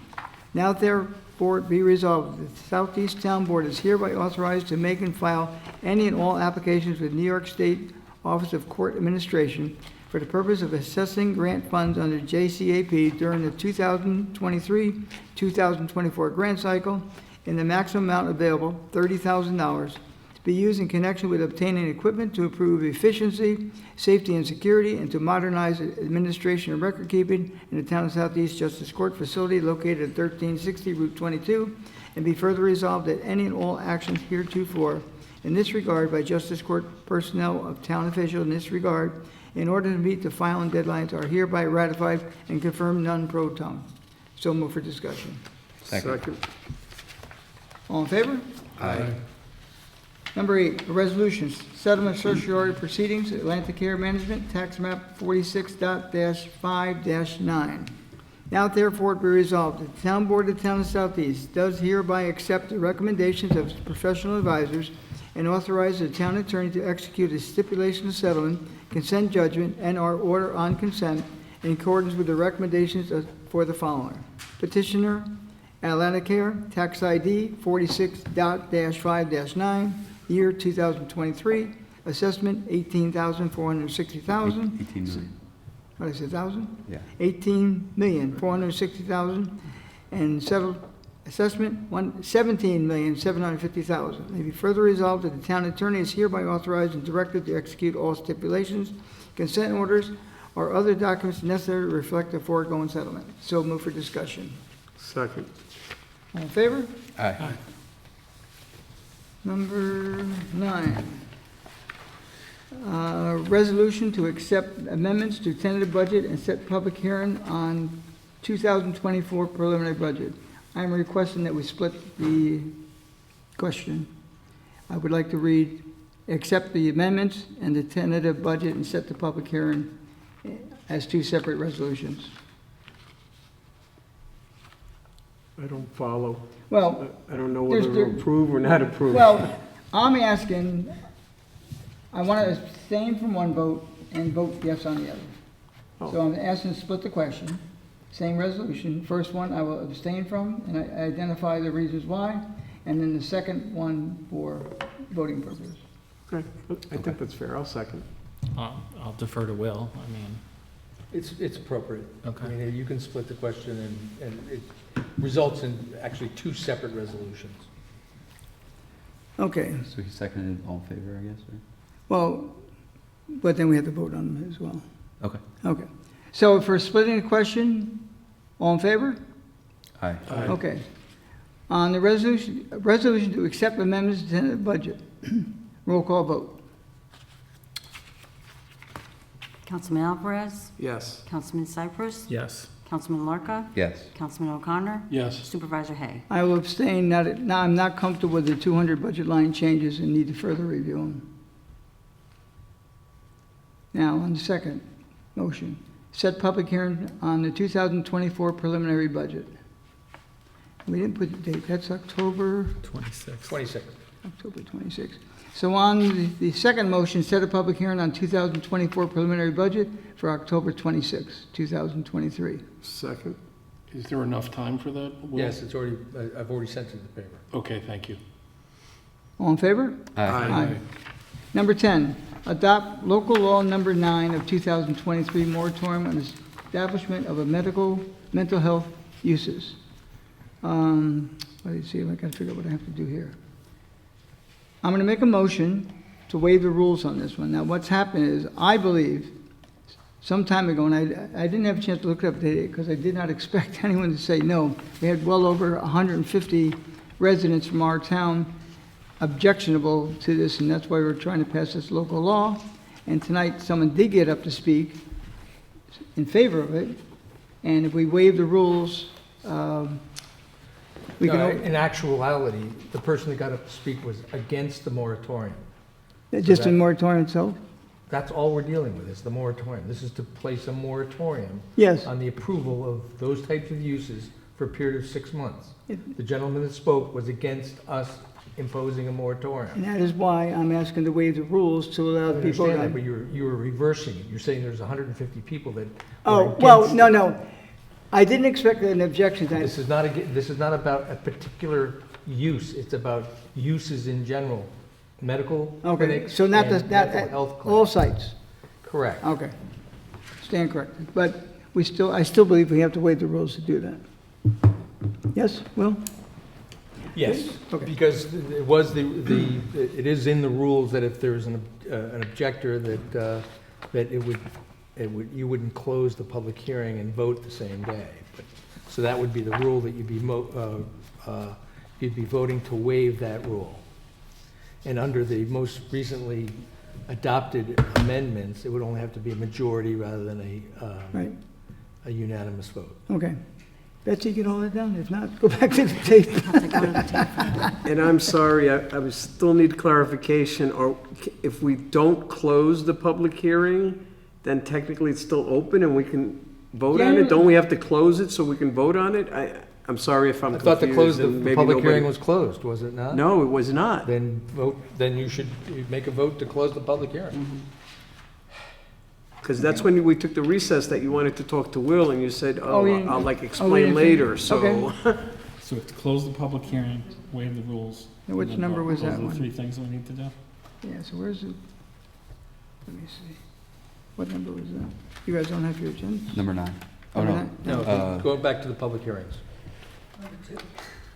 Now therefore be resolved that the Southeast Town Board is hereby authorized to make and file any and all applications with New York State Office of Court Administration for the purpose of assessing grant funds under JCAP during the 2023-2024 grant cycle in the maximum amount available, $30,000, to be used in connection with obtaining equipment to improve efficiency, safety, and security, and to modernize administration and record keeping in the town of Southeast Justice Court facility located at 1360 Route 22, and be further resolved that any and all actions heretofore in this regard by Justice Court personnel of town officials in this regard in order to meet the filing deadlines are hereby ratified and confirmed non pro tonque. So move for discussion.
Second.
All in favor?
Aye.
Number 8, a resolution, settlement certiorari proceedings, Atlantic Air Management, tax map 46.5-9. Now therefore be resolved, that the town board of the town of Southeast does hereby accept the recommendations of its professional advisors and authorize the town attorney to execute a stipulation of settlement, consent judgment, and our order on consent in accordance with the recommendations for the following. Petitioner, Atlantic Air, tax ID 46.5-9, year 2023, assessment $18,460,000.
18 million.
What, I said thousand?
Yeah.
$18,460,000, and settled assessment $17,750,000. May be further resolved that the town attorney is hereby authorized and directed to execute all stipulations, consent orders, or other documents necessary to reflect the foregoing settlement. So move for discussion.
Second.
All in favor?
Aye.
Number 9. Resolution to accept amendments to tentative budget and set public hearing on 2024 preliminary budget. I'm requesting that we split the question. I would like to read accept the amendments and the tentative budget and set the public hearing as two separate resolutions.
I don't follow.
Well,
I don't know
there's-
whether to approve or not approve.
well, I'm asking, I want to abstain from one vote and vote yes on the other. So I'm asking to split the question, same resolution. First one I will abstain from, and I identify the reasons why, and then the second one for voting purposes.
Okay, I think that's fair. I'll second.
I'll defer to Will, I mean.
It's appropriate.
Okay.
I mean, you can split the question, and it results in actually two separate resolutions.
Okay,
So he seconded all in favor, I guess, right?
well, but then we have to vote on them as well.
Okay.
Okay, so for splitting the question, all in favor?
Aye.
Okay. On the resolution to accept amendments to the budget, roll call vote.
Councilman Alvarez,
Yes.
Councilman Cypress,
Yes.
Councilman Larka,
Yes.
Councilman O'Connor,
Yes.
Supervisor Hay.
I will abstain, now I'm not comfortable with the 200 budget line changes and need to further review them. Now, on the second motion, set public hearing on the 2024 preliminary budget. We didn't put the date, that's October
26.
26.
October 26th. So on the second motion, set a public hearing on 2024 preliminary budget for October 26, 2023.
Second.
Is there enough time for that? Will?
Yes, it's already, I've already sent it to the paper.
Okay, thank you.
All in favor?
Aye.
Number 10, adopt local law number 9 of 2023 moratorium on establishment of a mental health uses. Let's see if I can figure out what I have to do here. I'm going to make a motion to waive the rules on this one. Now, what's happened is, I believe, some time ago, and I didn't have a chance to look it up today because I did not expect anyone to say no. We had well over 150 residents from our town objectionable to this, and that's why we're trying to pass this local law. And tonight, someone did get up to speak in favor of it, and if we waive the rules, we
No,
can...
in actuality, the person that got up to speak was against the moratorium.
Just the moratorium itself?
That's all we're dealing with, is the moratorium. This is to place a moratorium
Yes.
on the approval of those types of uses for a period of 6 months.
It-
The gentleman that spoke was against us imposing a moratorium.
And that is why I'm asking to waive the rules to allow
I
the people...
understand that, but you were reversing it. You're saying there's 150 people that
Oh,
were
well,
against
no.
it.
I didn't expect an objection to that.
This is not about a particular use. It's about uses in general, medical
Okay,
clinics
so not
and mental health
all
clinics.
sites?
Correct.
Okay. Stand corrected. But I still believe we have to waive the rules to do that. Yes, Will?
Yes,
Okay.
because it was it is in the rules that if there's an objector that you wouldn't close the public hearing and vote the same day. So that would be the rule that you'd be voting to waive that rule. And under the most recently adopted amendments, it would only have to be a majority rather than
Right.
a unanimous vote.
Okay. Betsy, get all that down? If not, go back to the tape.
And I'm sorry, I would still need clarification, or if we don't close the public hearing, then technically it's still open and we can vote on
Yeah.
it? Don't we have to close it so we can vote on it? I'm sorry if I'm
I
confused.
thought the
and maybe
public
nobody-
hearing was closed, was it not?
No, it was not.
Then you should make a vote to close the public hearing.
Because that's when we took the recess that you wanted to talk to Will, and you said,
Oh, we
oh,
didn't-
I'll
we
explain
didn't
later,
finish.
so.
Okay.
So to close the public hearing, waive the rules.
Now, which
and then
number
vote.
was that
Those are
one?
the three things we need to do.
Yeah, so where's it? Let me see. What number was that? You guys don't have your agenda?
Number 9. Oh,
Number
no.
nine?
No, going back to the public hearings.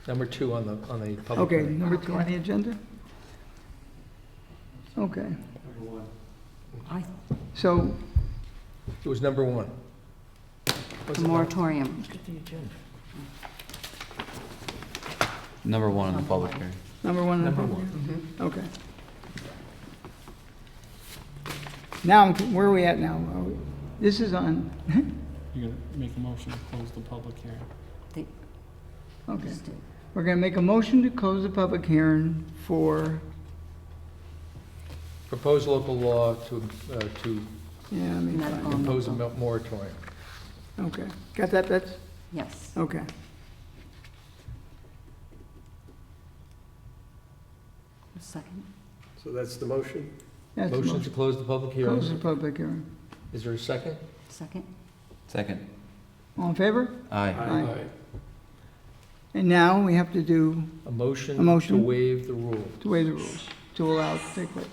Number 2 on the public
Okay,
hearing.
number 2 on the agenda? Okay. So,
It was number 1.
The moratorium.
Let's get the agenda.
Number 1 on the public hearing.
number 1 on the
Number
public?
1.
Okay. Now, where are we at now? This is on,
You're gonna make a motion to close the public hearing.
okay. We're going to make a motion to close the public hearing for
Proposed local law to
Yeah, I mean,
Medical.
fine.
impose a moratorium.
Okay. Got that, Betsy?
Yes.
Okay.
Second.
So that's the motion?
That's the
Motion to close the public hearing.
Close the public hearing.
Is there a second?
Second.
Second.
All in favor?
Aye.
Aye. And now we have to do,
A motion
A motion.
to waive the rule.
to waive the rules, to allow it to take place.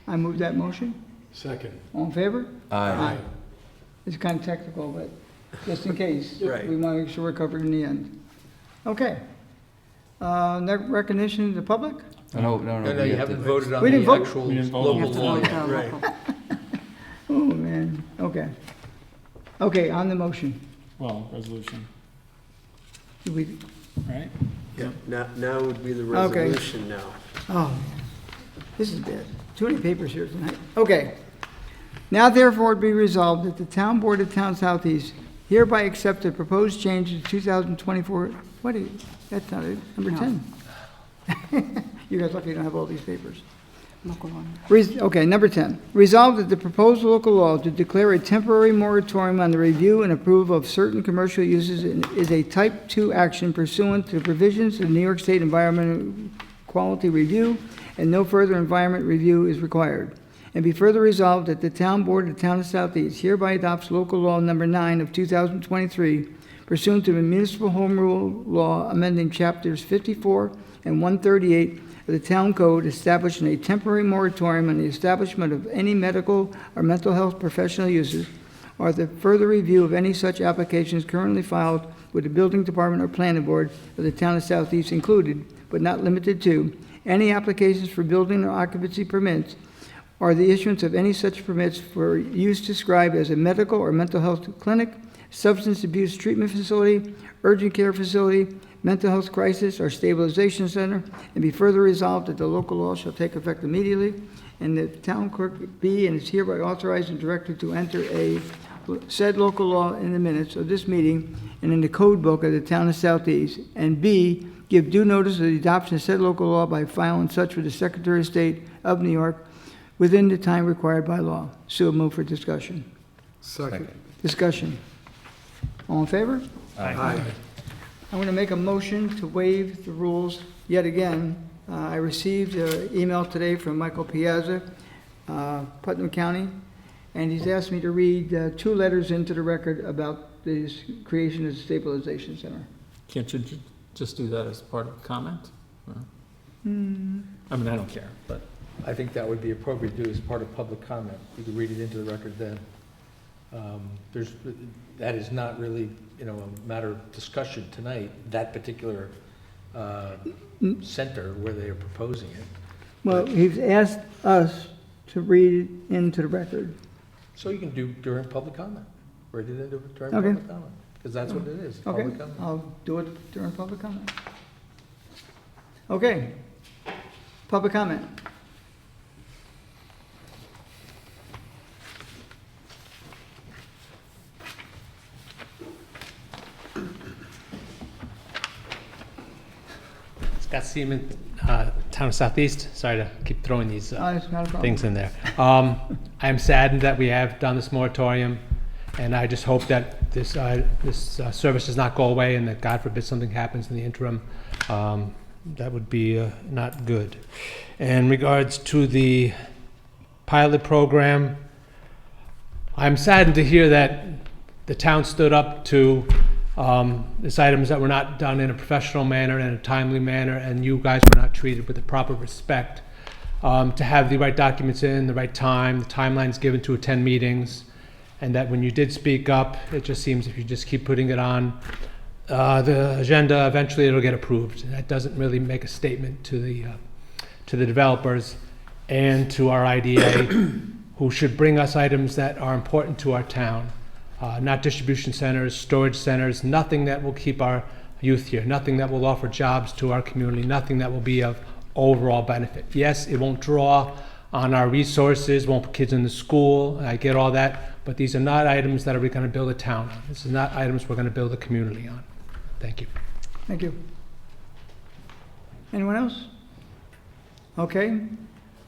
I move that motion.
Second.
All in favor?
Aye.
It's kind of technical, but just in case.
Right.
We want to make sure we're covered in the end. Okay. Recognition of the public?
No,
No,
we
you
have to-
haven't voted on
We didn't
the
vote?
actual
We didn't vote.
You
local
have to
law
vote
yet.
the
Right.
local.
Oh, man. Okay. Okay, on the motion.
Well, resolution,
Do we,
right?
Yeah. Now would be the
Okay.
resolution now.
oh, man. This is bad. Too many papers here tonight. Okay. Now therefore be resolved that the Town Board of Town Southeast hereby accept the proposed changes to 2024, that's not it, number
No.
10. You guys lucky you don't have all these papers.
Local law.
Okay, number 10. Resolved that the proposed local law to declare a temporary moratorium on the review and approval of certain commercial uses is a type 2 action pursuant to the provisions of the New York State Environmental Quality Review, and no further environment review is required. And be further resolved that the Town Board of the Town of Southeast hereby adopts local law number 9 of 2023 pursuant to the Municipal Home Rule Law amending chapters 54 and 138 of the Town Code, establishing a temporary moratorium on the establishment of any medical or mental health professional uses, or the further review of any such applications currently filed with the Building Department or Planning Board of the Town of Southeast included, but not limited to, any applications for building or occupancy permits, or the issuance of any such permits for use described as a medical or mental health clinic, substance abuse treatment facility, urgent care facility, mental health crisis or stabilization center, and be further resolved that the local law shall take effect immediately, and the town clerk be and is hereby authorized and directed to enter said local law in the minutes of this meeting and in the code book of the Town of Southeast, and B, give due notice of the adoption of said local law by filing such with the Secretary of State of New York within the time required by law. So move for discussion.
Second.
Discussion. All in favor?
Aye.
I'm going to make a motion to waive the rules yet again. I received an email today from Michael Piazza, Putnam County, and he's asked me to read 2 letters into the record about the creation of the stabilization center.
Can't you just do that as part of the comment? Or- I mean, I don't care, but.
I think that would be appropriate to do as part of public comment. You could read it into the record then. That is not really, a matter of discussion tonight, that particular center where they are proposing it.
Well, he's asked us to read it into the record.
So you can do during public comment. Read it into during
Okay.
public comment, because that's what it is,
Okay,
public comment.
I'll do it during public comment. Okay. Public comment.
Scott Seaman, Town of Southeast. Sorry to keep throwing these
It's not a problem.
things in there. I am saddened that we have done this moratorium, and I just hope that this service does not go away, and that God forbid something happens in the interim. That would be not good. In regards to the pilot program, I'm saddened to hear that the town stood up to these items that were not done in a professional manner, in a timely manner, and you guys were not treated with the proper respect. To have the right documents in, the right time, the timelines given to attend meetings, and that when you did speak up, it just seems if you just keep putting it on the agenda, eventually it'll get approved. And that doesn't really make a statement to the developers and to our IDA, who should bring us items that are important to our town. Not distribution centers, storage centers, nothing that will keep our youth here, nothing that will offer jobs to our community, nothing that will be of overall benefit. Yes, it won't draw on our resources, won't put kids in the school, I get all that, but these are not items that we're going to build a town on. This is not items we're going to build a community on. Thank you.
Thank you. Anyone else? Okay.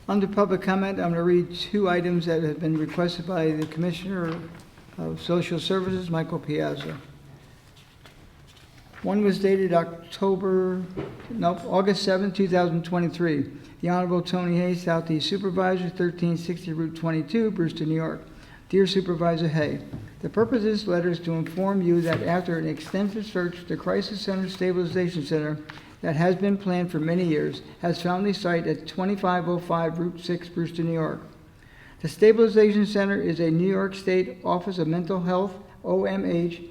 Under public comment, I'm going to read two items that have been requested by the Commissioner of Social Services, Michael Piazza. One was dated August 7, 2023. The Honorable Tony Hay, Southeast Supervisor, 1360 Route 22, Brewster, New York. Dear Supervisor Hay, the purpose of this letter is to inform you that after an extensive search, the Crisis Center Stabilization Center that has been planned for many years has found a site at 2505 Route 6, Brewster, New York. The Stabilization Center is a New York State Office of Mental Health, OMH,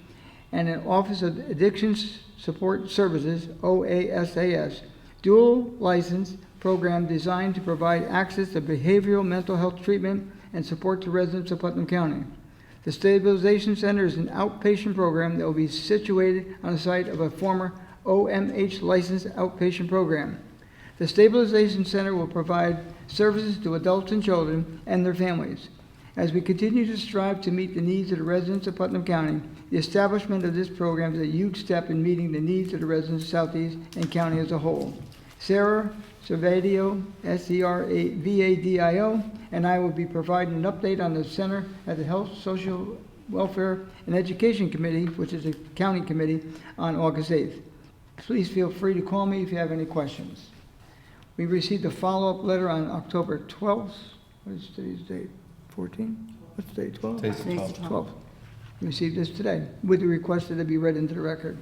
and an Office of Addiction Support Services, OASAS, dual license program designed to provide access to behavioral mental health treatment and support to residents of Putnam County. The Stabilization Center is an outpatient program that will be situated on the site of a former OMH licensed outpatient program. The Stabilization Center will provide services to adults and children and their families. As we continue to strive to meet the needs of the residents of Putnam County, the establishment of this program is a huge step in meeting the needs of the residents of Southeast and County as a whole. Sarah Servadio, Servadio, and I will be providing an update on the center at the Health, Social Welfare, and Education Committee, which is a county committee, on August 8th. Please feel free to call me if you have any questions. We received a follow-up letter on October 12th. What is today's date? 14? What's today, 12?
Today's the 12th.
12th. We received this today with the request that it be read into the record.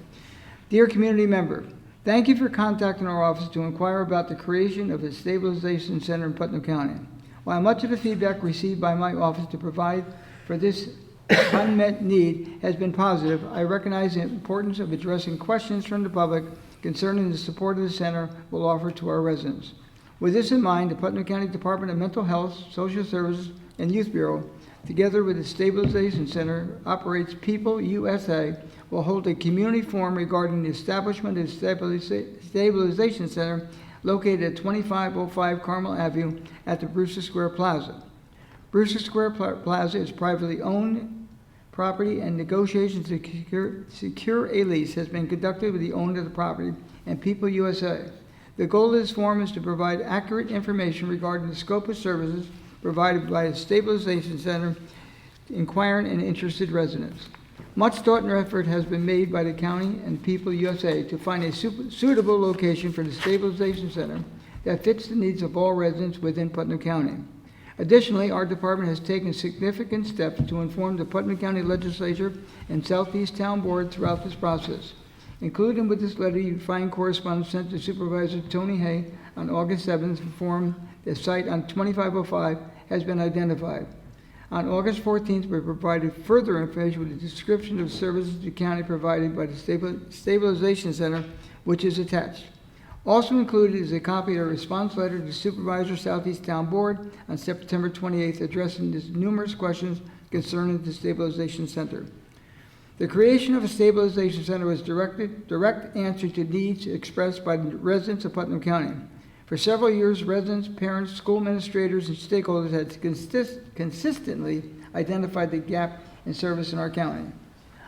Dear community member, thank you for contacting our office to inquire about the creation of a stabilization center in Putnam County. While much of the feedback received by my office to provide for this unmet need has been positive, I recognize the importance of addressing questions from the public concerning the support of the center will offer to our residents. With this in mind, the Putnam County Department of Mental Health, Social Services, and Youth Bureau, together with the Stabilization Center, operates People USA, will hold a community forum regarding the establishment of the Stabilization Center located at 2505 Carmel Avenue at the Brewster Square Plaza. Brewster Square Plaza is privately owned property, and negotiations to secure a lease has been conducted with the owner of the property and People USA. The goal of this forum is to provide accurate information regarding the scope of services provided by the Stabilization Center, inquiring and interested residents. Much thought and effort has been made by the county and People USA to find a suitable location for the Stabilization Center that fits the needs of all residents within Putnam County. Additionally, our department has taken significant steps to inform the Putnam County Legislature and Southeast Town Board throughout this process. Included with this letter, you find correspondence sent to Supervisor Tony Hay on August 7th to inform the site on 2505 has been identified. On August 14th, we provided further information with a description of services the county provided by the Stabilization Center, which is attached. Also included is a copy of a response letter to Supervisor Southeast Town Board on September 28th addressing the numerous questions concerning the Stabilization Center. The creation of a Stabilization Center was direct answer to needs expressed by the residents of Putnam County. For several years, residents, parents, school administrators, and stakeholders had consistently identified the gap in service in our county.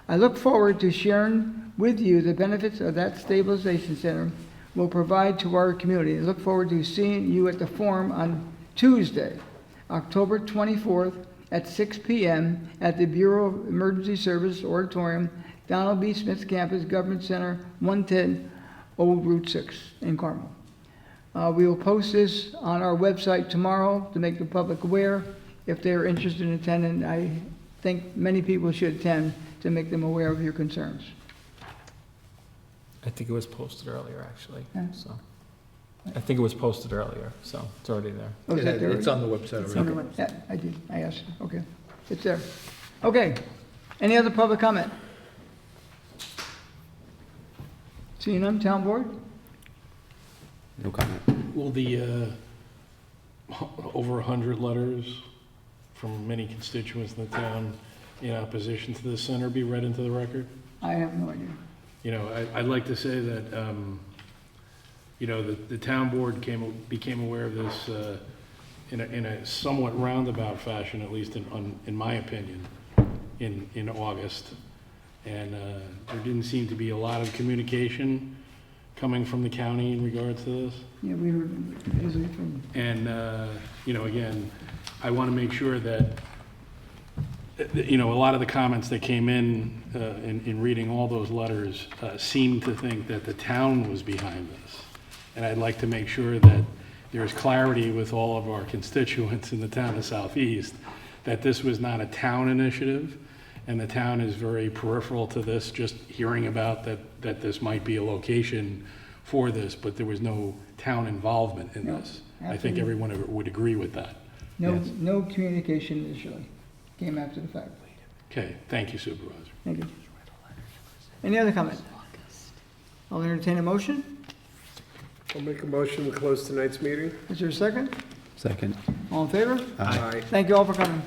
I look forward to sharing with you the benefits of that Stabilization Center will provide to our community. I look forward to seeing you at the forum on Tuesday, October 24th at 6 p.m. at the Bureau of Emergency Services Auditorium, Donald B. Smith Campus, Government Center, 110 Old Route 6 in Carmel. We will post this on our website tomorrow to make the public aware. If they're interested in attending, I think many people should attend to make them aware of your concerns.
I think it was posted earlier, actually,
Yeah.
so. I think it was posted earlier, so it's already there.
Oh, is that there?
It's on the website
It's on the
already.
website.
Yeah, I did. I asked. Okay. It's there. Okay. Any other public comment? Seeing none, Town Board?
No comment.
Will the over 100 letters from many constituents in the town in opposition to the center be read into the record?
I have no idea.
You know, I'd like to say that, you know, the town board became aware of this in a somewhat roundabout fashion, at least in my opinion, in August. And there didn't seem to be a lot of communication coming from the county in regards to this.
Yeah, we heard basically from,
And, you know, again, I want to make sure that, you know, a lot of the comments that came in reading all those letters, seemed to think that the town was behind this. And I'd like to make sure that there's clarity with all of our constituents in the town of Southeast, that this was not a town initiative, and the town is very peripheral to this, just hearing about that this might be a location for this, but there was no town involvement in
No,
this. I
absolutely.
think everyone would agree with that. Yes.
no communication initially, came after the fact.
Okay, thank you, Supervisor.
Thank you. Any other comment? I'll entertain a motion.
I'll make a motion to close tonight's meeting.
Is there a second?
Second.
All in favor?
Aye.
Thank you all for coming.